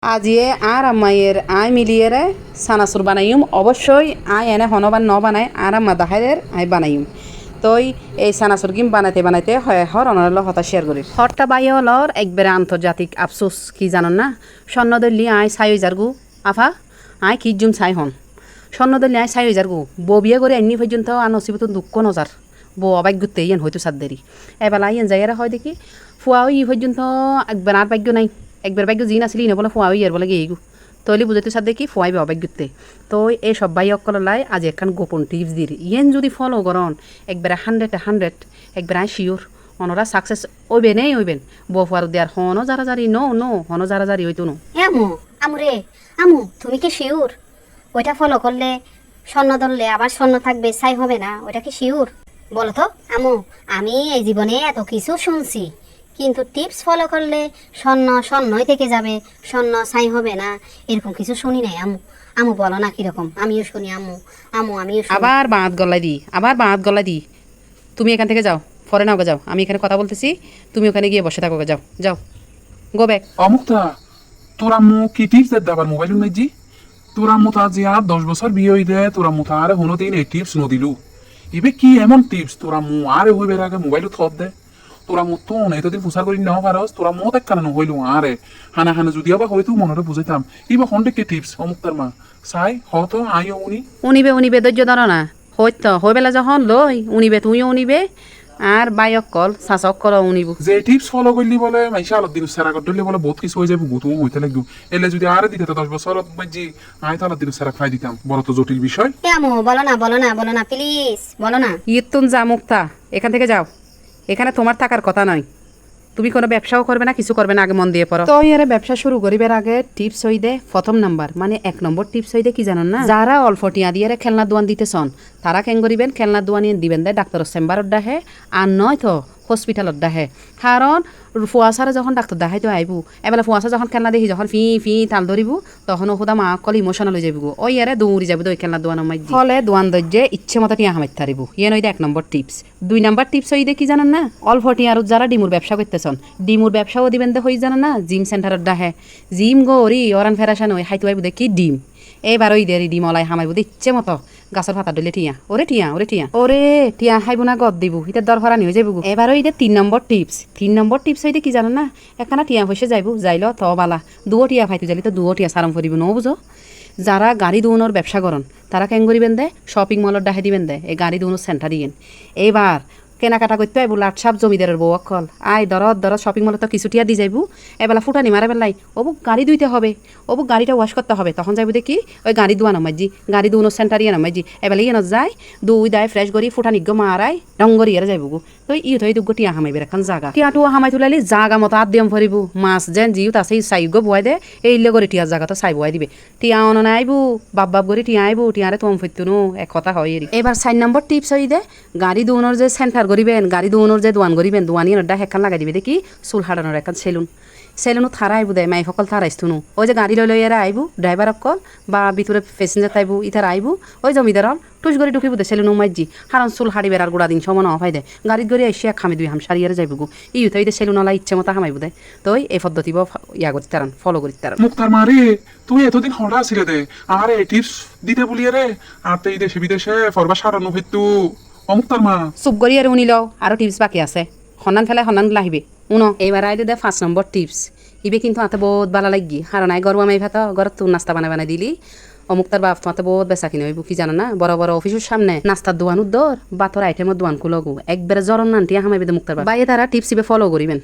আজিয়ে আর আম্মাইয়ের আয় মিলিয়ে সানাসুর বানাইম অবশ্যই আয় এনে হনবান ন বানায় আর আম্মা দাহাইদের আয় বানাইম তই এই সানাসুর গিম বানাইতে বানাইতে হয় হর অনারল হতা শেয়ার করি হরটা বাইয়ে হলর একবারে আন্তর্জাতিক আফসোস কি জানন না স্বর্ণদল্লি আয় সাই যারগু আফা আয় কি জুম সাই হন স্বর্ণদল্লি আয় সাই যারগু বউ বিয়ে করে এমনি পর্যন্ত আনসিবত দুঃখ নজার বউ অবাগ্যতে ইয়েন হয়তো সাদ্দেরি এবেলা ইয়েন যাইয়ারা হয় দেখি ফুয়াও ই পর্যন্ত একবার আর ভাগ্য নাই একবার ভাগ্য জিন আসলে ইনে বলে ফুয়াও ইয়ার বলে গিয়েগু তৈলি বুঝাইতে সাথে কি ফুয়াইবে অবাগ্যতে তো এই সব ভাই অকলাই আজ একখান গোপন টিপস দির ইয়েন যদি ফলো করন একবারে 100 একবার আয় শিওর অনরা সাকসেস ওইবেন এই ওইবেন বউ ফুয়ার দেয়ার হনো যারা জারি নো হনো যারা জারি হইতো নো আমু আমরে আমু তুমি কি শিওর ওইটা ফলো করলে স্বর্ণ ধরলে আবার স্বর্ণ থাকবে ছাই হবে না ওইটা কি শিওর বলো তো আমু আমি এই জীবনে এত কিছু শুনছি কিন্তু টিপস ফলো করলে স্বর্ণই থেকে যাবে স্বর্ণ ছাই হবে না এরকম কিছু শুনি নাই আমু আমু বলো না কিরকম আমিও শুনি আমিও শুনি আবার বাঁধ গলা দি তুমি এখান থেকে যাও ফরে নাও যাও আমি এখানে কথা বলতেছি তুমি ওখানে গিয়ে বসে থাকো যাও যাও গো ব্যাক অমুকটা তোর আম্মু কি টিপস দেয় আবার মোবাইল নাইজি তোর আম্মু তা যে আর 10 বছর বিয়ে হই দে তোর আম্মু তার হনো দিন এই টিপস নদিলু ইবে কি এমন টিপস তোর আম্মু আরে হইবে আগে মোবাইল থপ দে তোর আম্মু তো এতদিন প্রচার করি নাও পারস তোর আম্মু দেখ কেন হইলু আরে হানা যদি আবার হয়তো মনটা বুঝাইতাম ইবা হন্ডে কি টিপস অমুকতার মা সাই হতো আইও উনিবে ধৈর্য ধরো না হইতো হইবেলা যখন লই উনিবে তুইও উনিবে আর বাই অকল শাস অকল উনিব যে টিপস ফলো করলি বলে মাইসা আলো দিন সেরা করলি বলে বহুত কিছু হয়ে যাবে গুতু হইতে লাগবে এলে যদি আরে দিতে 10 বছর মাঝি আই তো আলো দিন সেরা খাই দিতাম বড় তো জটিল বিষয় আমু বলো না প্লিজ বলো না ইতুন যা মুক্তা এখান থেকে যাও এখানে তোমার থাকার কথা নয় তুমি কোনো ব্যবসাও করবে না কিছু করবে না আগে মন দিয়ে পড়ো তো এর ব্যবসা শুরু করিবার আগে টিপস হই দে প্রথম নাম্বার মানে 1 নম্বর টিপস হই দে কি জানেন না যারা অল্প টিয়া দিয়ে খেলনা দোয়ান দিতেছন তারা কেন করিবেন খেলনা দোয়ান দিবেন দে ডাক্তারের চেম্বারত ডাহে আর নয় তো হসপিটালত ডাহে কারণ ফুয়াশারে যখন ডাক্তার দেখাইতো আইবু এবেলা ফুয়াশা যখন খেলনা দেখি যখন ফি তাল ধরিব তখন ওখুদা মা কল ইমোশনাল হয়ে যাবো ওই ইয়ারে দৌড়ি যাবো ওই খেলনা দোয়ানোর মাঝে ফলে দোয়ান দর্জে ইচ্ছে মতো টিয়া হামাইতে পারিব ইয়ে নই 1 নম্বর টিপস 2 নম্বর টিপস হই দে কি জানেন না অল্প টিয়ার যারা ডিমুর ব্যবসা করতেছন ডিমুর ব্যবসাও দিবেন দে হই জানেন না জিম সেন্টারত ডাহে জিম গরি অরান ফেরাসান ওই হাইতো আইবু দেখি ডিম এইবার ওই দেরি ডিম অলাই হামাইবু ইচ্ছে মতো গাছের পাতা ডলে টিয়া ওরে টিয়া খাইবো না গদ দিব এটা দর ভরা নিয়ে যাবো এবার ওই 3 নম্বর টিপস হইতে কি জানো না একখানা টিয়া হইসে যাইবো যাইল তো বালা দুও টিয়া খাইতে যাইলে তো দুও টিয়া সারাম করিব ন বুঝো যারা গাড়ি দৌনোর ব্যবসা করেন তারা কেন করিবেন দে শপিং মলত ডাহে দিবেন দে এই গাড়ি দৌনোর সেন্টার দিয়েন এইবার কেনাকাটা করতে আইবো লাটসাপ জমিদারের বউ অকল আই দরদ শপিং মলে তো কিছু টিয়া দি যাইবো এবেলা ফুটানি মারা বেলাই ওবু গাড়ি ধুইতে হবে ওবু গাড়িটা ওয়াশ করতে হবে তখন যাইবো দেখি ওই গাড়ি ধোয়া নামাজি গাড়ি ধুনো সেন্টার ইয়ে নামাজি এবেলা ইয়ে যায় দুই দায় ফ্রেশ করি ফুটানি গো মারাই রঙ্গরি ইয়ারে যাইবো তো ই থই দুগো টিয়া হামাইবে এখন জাগা টিয়াটু হামাই তুলালি জাগা মতো আদ্যম ফরিব মাছ যেন জিও তা সেই সাই গো বয় দে এই লে টিয়া জাগা তো সাই বয় দিবে টিয়া অন আইবো বাপ করে টিয়া আইবো টিয়ারে তোম ফইতুনো এক কথা হয় এবার 4 নম্বর টিপস হই দে গাড়ি ধুনোর যে সেন্টার করিবেন গাড়ি দোনোর যে দোয়ান করিবেন দোয়ানি নড্ডা হেকান লাগাই দিবে দেখি চুল হাড়ানোর এখন সেলুনো থারা আইবু দেয় মাই সকল থারা আইসতুনো ওই যে গাড়ি লই এরা আইবু ড্রাইভার অকল বা ভিতরে প্যাসেঞ্জার তাইবু ইথার আইবু ওই জমিদার টুস করে ঢুকিবু দে সেলুনো মাইজি হারন চুল হাড়ি বেড়ার গুড়া দিন সমান অফাই দে গাড়িত গড়ি আইসিয়া খামি দুই হাম সারিয়ারে যাইবু ই উঠাই দে সেলুনলা ইচ্ছে মতো হামাইবু দে তো এই পদ্ধতি ইয়া করতে তারান ফলো করতে তারান মুক্তার মারে তুই এতদিন হড়া ছিলে দে আরে টিপস দিতে বলিয়ে রে আর তো এই দেশে বিদেশে ফরবা সারানো হইতু অমুক্তার মা চুপ করি আর উনি লও আরো টিপস বাকি আছে হনান ফেলে হনান লাহিবে উনো এইবার আইলে দে 5 নম্বর টিপস ইবে কিন্তু হাতে বহুত ভালো লাগি হার নাই গরু আমি ভাত ঘরত তুই নাস্তা বানাই দিলি অমুক্তার বাপ মাতে বহুত বেচা কিনে হইব কি জানো না বড় অফিসের সামনে নাস্তার দোয়ানুর দর বাতর আইটেমের দোয়ান কুলগু একবারে জরন নান্টিয়া হামাইবে মুক্তার বাপ বাইরে তারা টিপস ইবে ফলো করিবেন